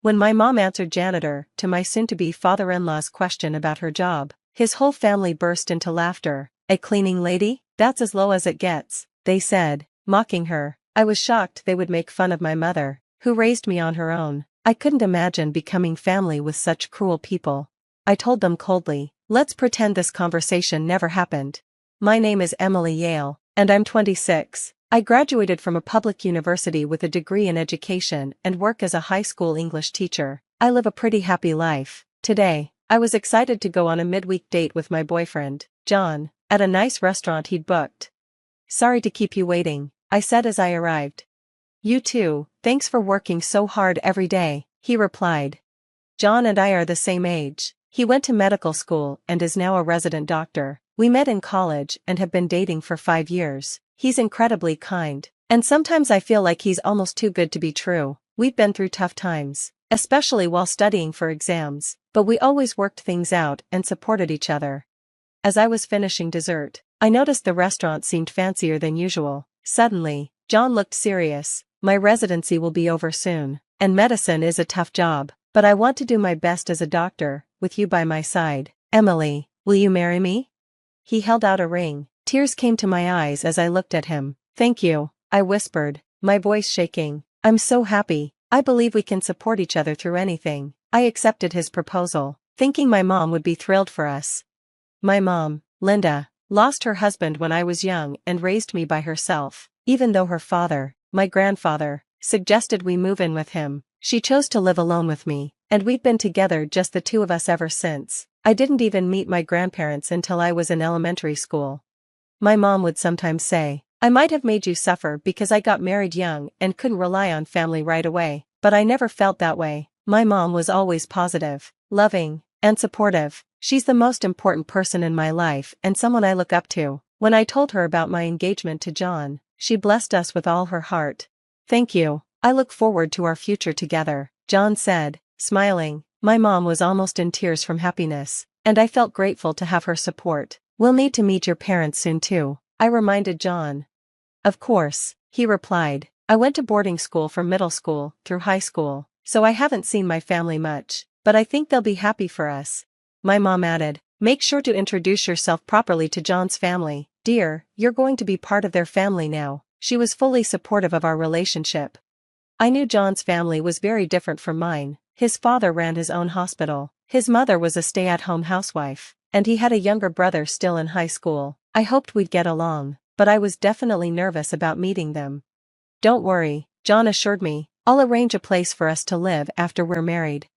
When my mom answered janitor to my soon-to-be father-in-law's question about her job, his whole family burst into laughter. A cleaning lady? That's as low as it gets, they said, mocking her. I was shocked they would make fun of my mother, who raised me on her own. I couldn't imagine becoming family with such cruel people. I told them coldly, let's pretend this conversation never happened. My name is Emily Yale, and I'm 26. I graduated from a public university with a degree in education and work as a high school English teacher. I live a pretty happy life. Today, I was excited to go on a midweek date with my boyfriend, John, at a nice restaurant he'd booked. Sorry to keep you waiting, I said as I arrived. You too, thanks for working so hard every day, he replied. John and I are the same age. He went to medical school and is now a resident doctor. We met in college and have been dating for 5 years. He's incredibly kind, and sometimes I feel like he's almost too good to be true. We've been through tough times, especially while studying for exams, but we always worked things out and supported each other. As I was finishing dessert, I noticed the restaurant seemed fancier than usual. Suddenly, John looked serious. My residency will be over soon, and medicine is a tough job, but I want to do my best as a doctor, with you by my side. Emily, will you marry me? He held out a ring. Tears came to my eyes as I looked at him. Thank you, I whispered, my voice shaking. I'm so happy. I believe we can support each other through anything. I accepted his proposal, thinking my mom would be thrilled for us. My mom, Linda, lost her husband when I was young and raised me by herself. Even though her father, my grandfather, suggested we move in with him, she chose to live alone with me, and we've been together just the two of us ever since. I didn't even meet my grandparents until I was in elementary school. My mom would sometimes say, I might have made you suffer because I got married young and couldn't rely on family right away, but I never felt that way. My mom was always positive, loving, and supportive. She's the most important person in my life and someone I look up to. When I told her about my engagement to John, she blessed us with all her heart. Thank you. I look forward to our future together, John said, smiling. My mom was almost in tears from happiness, and I felt grateful to have her support. We'll need to meet your parents soon too, I reminded John. Of course, he replied. I went to boarding school from middle school through high school, so I haven't seen my family much, but I think they'll be happy for us. My mom added, make sure to introduce yourself properly to John's family. Dear, you're going to be part of their family now. She was fully supportive of our relationship. I knew John's family was very different from mine. His father ran his own hospital. His mother was a stay-at-home housewife, and he had a younger brother still in high school. I hoped we'd get along, but I was definitely nervous about meeting them. Don't worry, John assured me. I'll arrange a place for us to live after we're married.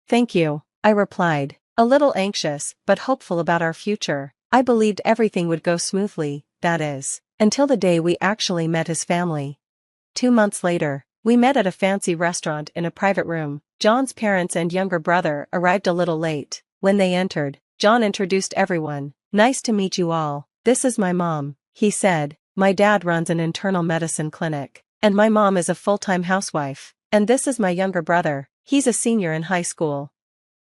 Thank you, I replied, a little anxious but hopeful about our future. I believed everything would go smoothly, that is, until the day we actually met his family. 2 months later, we met at a fancy restaurant in a private room. John's parents and younger brother arrived a little late. When they entered, John introduced everyone. Nice to meet you all. This is my mom, he said. My dad runs an internal medicine clinic, and my mom is a full-time housewife. And this is my younger brother. He's a senior in high school.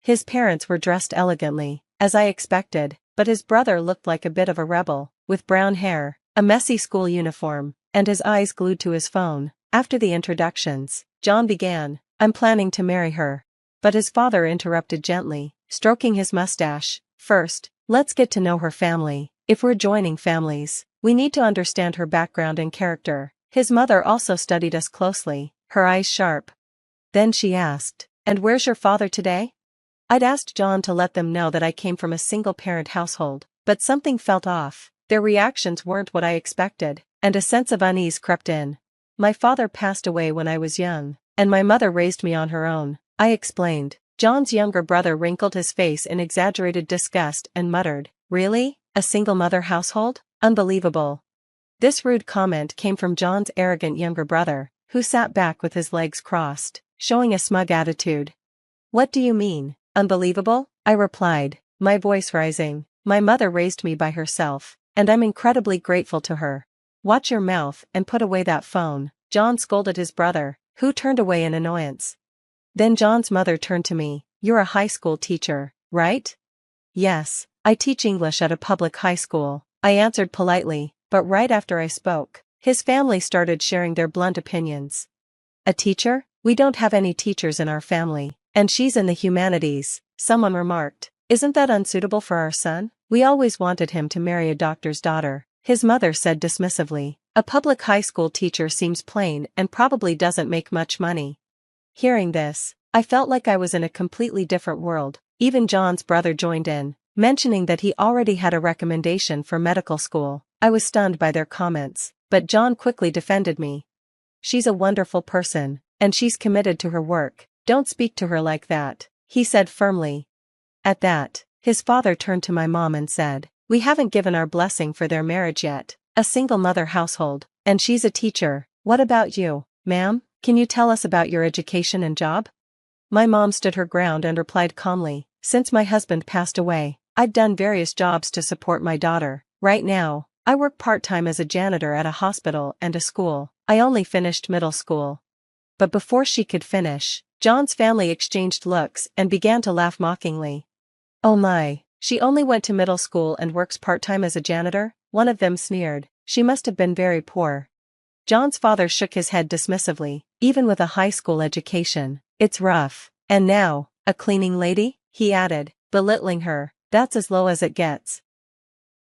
His parents were dressed elegantly, as I expected, but his brother looked like a bit of a rebel, with brown hair, a messy school uniform, and his eyes glued to his phone. After the introductions, John began, I'm planning to marry her. But his father interrupted gently, stroking his mustache. First, let's get to know her family. If we're joining families, we need to understand her background and character. His mother also studied us closely, her eyes sharp. Then she asked, and where's your father today? I'd asked John to let them know that I came from a single-parent household, but something felt off. Their reactions weren't what I expected, and a sense of unease crept in. My father passed away when I was young, and my mother raised me on her own, I explained. John's younger brother wrinkled his face in exaggerated disgust and muttered, Really? A single-mother household? Unbelievable. This rude comment came from John's arrogant younger brother, who sat back with his legs crossed, showing a smug attitude. What do you mean, unbelievable? I replied, my voice rising. My mother raised me by herself, and I'm incredibly grateful to her. Watch your mouth and put away that phone, John scolded his brother, who turned away in annoyance. Then John's mother turned to me. You're a high school teacher, right? Yes, I teach English at a public high school, I answered politely, but right after I spoke, his family started sharing their blunt opinions. A teacher? We don't have any teachers in our family, and she's in the humanities, someone remarked. Isn't that unsuitable for our son? We always wanted him to marry a doctor's daughter, his mother said dismissively. A public high school teacher seems plain and probably doesn't make much money. Hearing this, I felt like I was in a completely different world. Even John's brother joined in, mentioning that he already had a recommendation for medical school. I was stunned by their comments, but John quickly defended me. She's a wonderful person, and she's committed to her work. Don't speak to her like that, he said firmly. At that, his father turned to my mom and said, we haven't given our blessing for their marriage yet. A single-mother household, and she's a teacher. What about you, ma'am? Can you tell us about your education and job? My mom stood her ground and replied calmly, since my husband passed away, I've done various jobs to support my daughter. Right now, I work part-time as a janitor at a hospital and a school. I only finished middle school. But before she could finish, John's family exchanged looks and began to laugh mockingly. Oh my, she only went to middle school and works part-time as a janitor? One of them sneered. She must have been very poor. John's father shook his head dismissively. Even with a high school education, it's rough. And now, a cleaning lady? He added, belittling her. That's as low as it gets.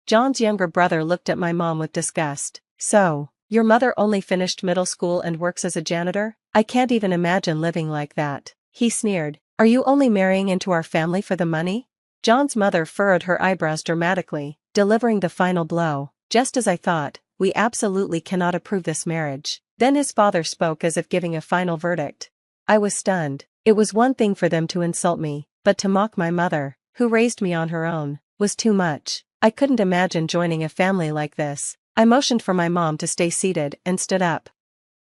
John's younger brother looked at my mom with disgust. So, your mother only finished middle school and works as a janitor? I can't even imagine living like that. He sneered. Are you only marrying into our family for the money? John's mother furrowed her eyebrows dramatically, delivering the final blow. Just as I thought, we absolutely cannot approve this marriage. Then his father spoke as if giving a final verdict. I was stunned. It was one thing for them to insult me, but to mock my mother, who raised me on her own, was too much. I couldn't imagine joining a family like this. I motioned for my mom to stay seated and stood up.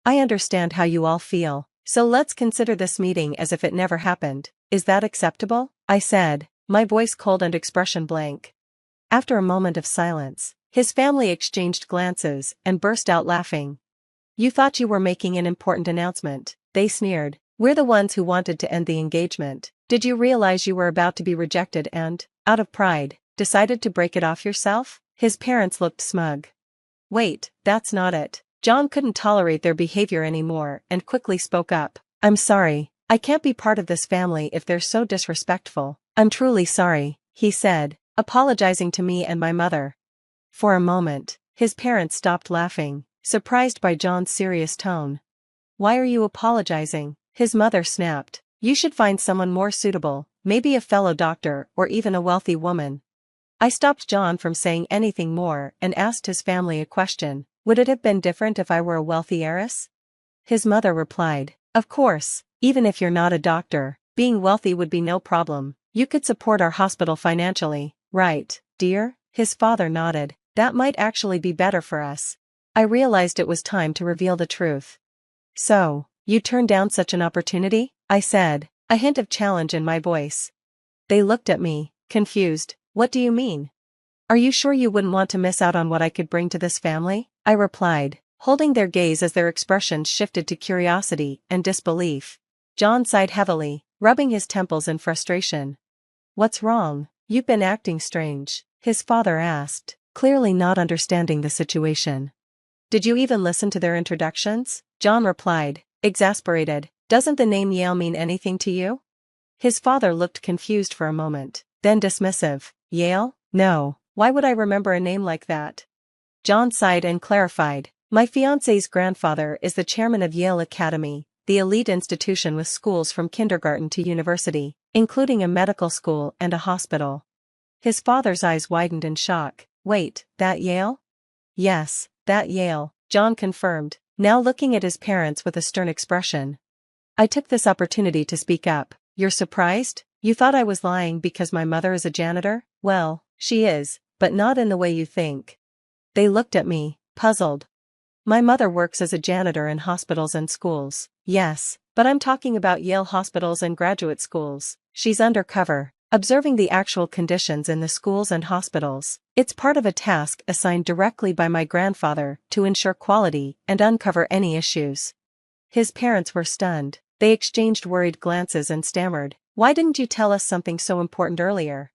I understand how you all feel, so let's consider this meeting as if it never happened. Is that acceptable? I said, my voice cold and expression blank. After a moment of silence, his family exchanged glances and burst out laughing. You thought you were making an important announcement, they sneered. We're the ones who wanted to end the engagement. Did you realize you were about to be rejected and, out of pride, decided to break it off yourself? His parents looked smug. Wait, that's not it. John couldn't tolerate their behavior anymore and quickly spoke up. I'm sorry, I can't be part of this family if they're so disrespectful. I'm truly sorry, he said, apologizing to me and my mother. For a moment, his parents stopped laughing, surprised by John's serious tone. Why are you apologizing? His mother snapped. You should find someone more suitable, maybe a fellow doctor or even a wealthy woman. I stopped John from saying anything more and asked his family a question. Would it have been different if I were a wealthy heiress? His mother replied, of course, even if you're not a doctor, being wealthy would be no problem. You could support our hospital financially, right, dear? His father nodded. That might actually be better for us. I realized it was time to reveal the truth. So, you turned down such an opportunity? I said, a hint of challenge in my voice. They looked at me, confused. What do you mean? Are you sure you wouldn't want to miss out on what I could bring to this family? I replied, holding their gaze as their expressions shifted to curiosity and disbelief. John sighed heavily, rubbing his temples in frustration. What's wrong? You've been acting strange, his father asked, clearly not understanding the situation. Did you even listen to their introductions? John replied, exasperated. Doesn't the name Yale mean anything to you? His father looked confused for a moment, then dismissive. Yale? No, why would I remember a name like that? John sighed and clarified. My fiancé's grandfather is the chairman of Yale Academy, the elite institution with schools from kindergarten to university, including a medical school and a hospital. His father's eyes widened in shock. Wait, that Yale? Yes, that Yale, John confirmed, now looking at his parents with a stern expression. I took this opportunity to speak up. You're surprised? You thought I was lying because my mother is a janitor? Well, she is, but not in the way you think. They looked at me, puzzled. My mother works as a janitor in hospitals and schools. Yes, but I'm talking about Yale hospitals and graduate schools. She's undercover, observing the actual conditions in the schools and hospitals. It's part of a task assigned directly by my grandfather to ensure quality and uncover any issues. His parents were stunned. They exchanged worried glances and stammered. Why didn't you tell us something so important earlier?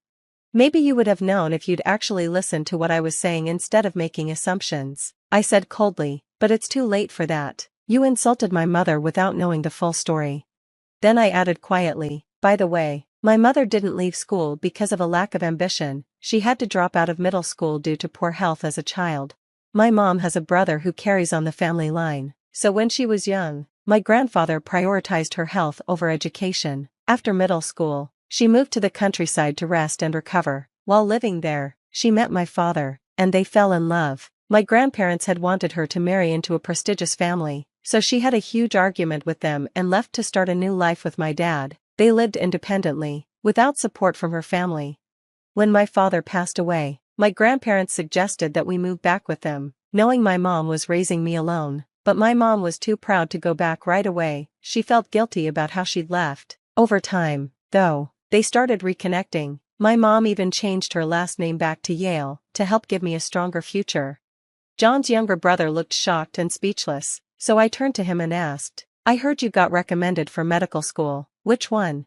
Maybe you would have known if you'd actually listened to what I was saying instead of making assumptions. I said coldly, but it's too late for that. You insulted my mother without knowing the full story. Then I added quietly, by the way, my mother didn't leave school because of a lack of ambition, she had to drop out of middle school due to poor health as a child. My mom has a brother who carries on the family line, so when she was young, my grandfather prioritized her health over education. After middle school, she moved to the countryside to rest and recover. While living there, she met my father, and they fell in love. My grandparents had wanted her to marry into a prestigious family, so she had a huge argument with them and left to start a new life with my dad. They lived independently, without support from her family. When my father passed away, my grandparents suggested that we move back with them, knowing my mom was raising me alone, but my mom was too proud to go back right away. She felt guilty about how she'd left. Over time, though, they started reconnecting. My mom even changed her last name back to Yale, to help give me a stronger future. John's younger brother looked shocked and speechless, so I turned to him and asked, I heard you got recommended for medical school, which one?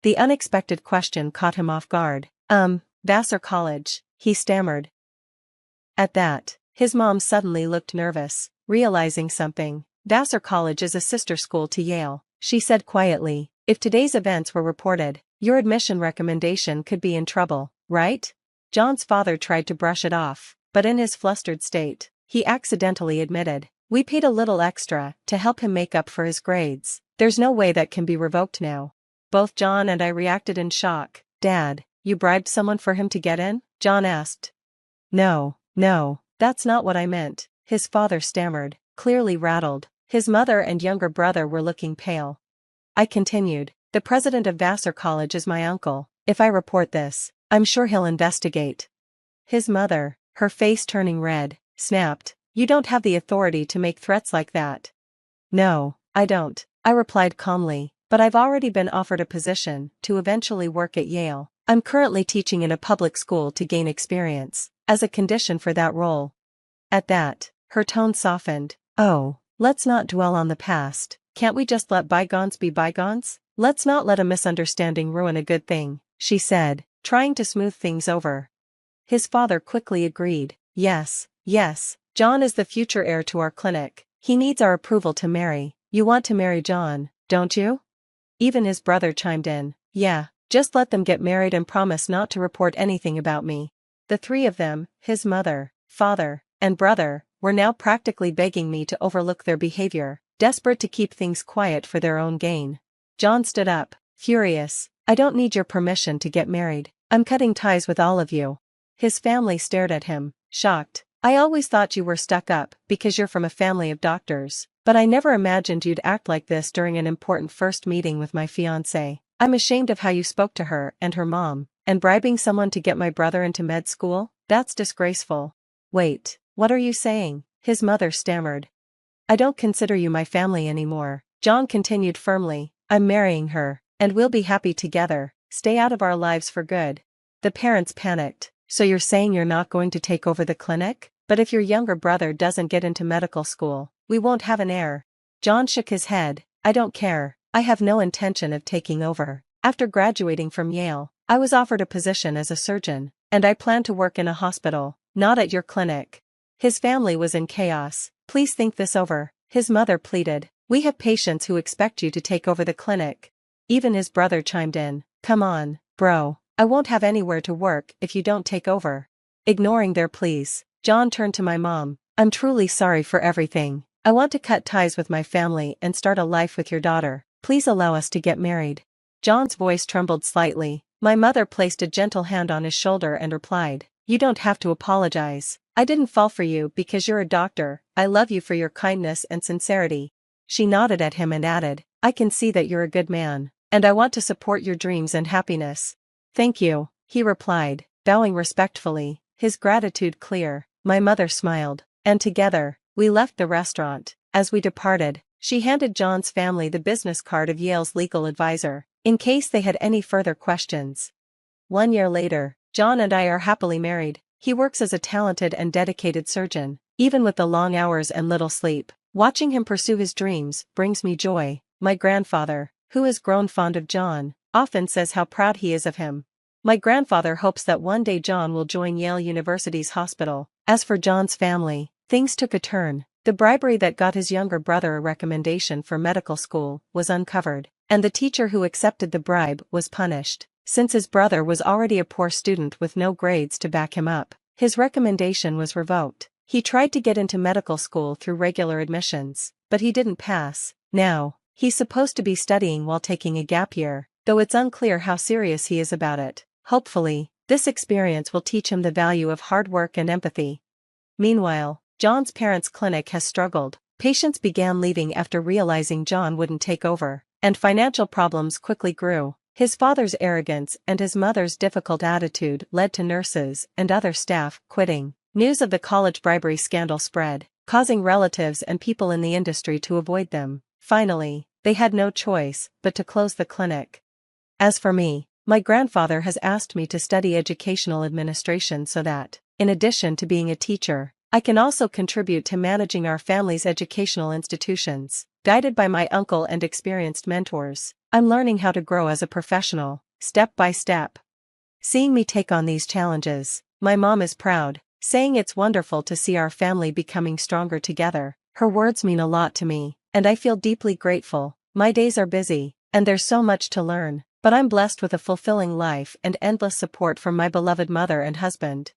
The unexpected question caught him off guard. Vassar College, he stammered. At that, his mom suddenly looked nervous, realizing something. Vassar College is a sister school to Yale, she said quietly. If today's events were reported, your admission recommendation could be in trouble, right? John's father tried to brush it off, but in his flustered state, he accidentally admitted, we paid a little extra to help him make up for his grades. There's no way that can be revoked now. Both John and I reacted in shock. Dad, you bribed someone for him to get in? John asked. No, that's not what I meant, his father stammered, clearly rattled. His mother and younger brother were looking pale. I continued, the president of Vassar College is my uncle. If I report this, I'm sure he'll investigate. His mother, her face turning red, snapped, you don't have the authority to make threats like that. No, I don't, I replied calmly, but I've already been offered a position to eventually work at Yale. I'm currently teaching in a public school to gain experience, as a condition for that role. At that, her tone softened. Oh, let's not dwell on the past. Can't we just let bygones be bygones? Let's not let a misunderstanding ruin a good thing, she said, trying to smooth things over. His father quickly agreed. Yes, John is the future heir to our clinic. He needs our approval to marry. You want to marry John, don't you? Even his brother chimed in. Yeah, just let them get married and promise not to report anything about me. The three of them, his mother, father, and brother, were now practically begging me to overlook their behavior, desperate to keep things quiet for their own gain. John stood up, furious. I don't need your permission to get married. I'm cutting ties with all of you. His family stared at him, shocked. I always thought you were stuck up because you're from a family of doctors, but I never imagined you'd act like this during an important first meeting with my fiancé. I'm ashamed of how you spoke to her and her mom, and bribing someone to get my brother into med school? That's disgraceful. Wait, what are you saying? His mother stammered. I don't consider you my family anymore, John continued firmly. I'm marrying her, and we'll be happy together. Stay out of our lives for good. The parents panicked. So you're saying you're not going to take over the clinic? But if your younger brother doesn't get into medical school, we won't have an heir. John shook his head. I don't care. I have no intention of taking over. After graduating from Yale, I was offered a position as a surgeon, and I plan to work in a hospital, not at your clinic. His family was in chaos. Please think this over, his mother pleaded. We have patients who expect you to take over the clinic. Even his brother chimed in. Come on, bro. I won't have anywhere to work if you don't take over. Ignoring their pleas, John turned to my mom. I'm truly sorry for everything. I want to cut ties with my family and start a life with your daughter. Please allow us to get married. John's voice trembled slightly. My mother placed a gentle hand on his shoulder and replied, you don't have to apologize. I didn't fall for you because you're a doctor. I love you for your kindness and sincerity. She nodded at him and added, I can see that you're a good man, and I want to support your dreams and happiness. Thank you, he replied, bowing respectfully, his gratitude clear. My mother smiled, and together, we left the restaurant. As we departed, she handed John's family the business card of Yale's legal advisor, in case they had any further questions. 1 year later, John and I are happily married. He works as a talented and dedicated surgeon, even with the long hours and little sleep. Watching him pursue his dreams brings me joy. My grandfather, who has grown fond of John, often says how proud he is of him. My grandfather hopes that one day John will join Yale University's hospital. As for John's family, things took a turn. The bribery that got his younger brother a recommendation for medical school was uncovered, and the teacher who accepted the bribe was punished. Since his brother was already a poor student with no grades to back him up, his recommendation was revoked. He tried to get into medical school through regular admissions, but he didn't pass. Now, he's supposed to be studying while taking a gap year, though it's unclear how serious he is about it. Hopefully, this experience will teach him the value of hard work and empathy. Meanwhile, John's parents' clinic has struggled. Patients began leaving after realizing John wouldn't take over, and financial problems quickly grew. His father's arrogance and his mother's difficult attitude led to nurses and other staff quitting. News of the college bribery scandal spread, causing relatives and people in the industry to avoid them. Finally, they had no choice but to close the clinic. As for me, my grandfather has asked me to study educational administration so that, in addition to being a teacher, I can also contribute to managing our family's educational institutions. Guided by my uncle and experienced mentors, I'm learning how to grow as a professional, step by step. Seeing me take on these challenges, my mom is proud, saying it's wonderful to see our family becoming stronger together. Her words mean a lot to me, and I feel deeply grateful. My days are busy, and there's so much to learn, but I'm blessed with a fulfilling life and endless support from my beloved mother and husband.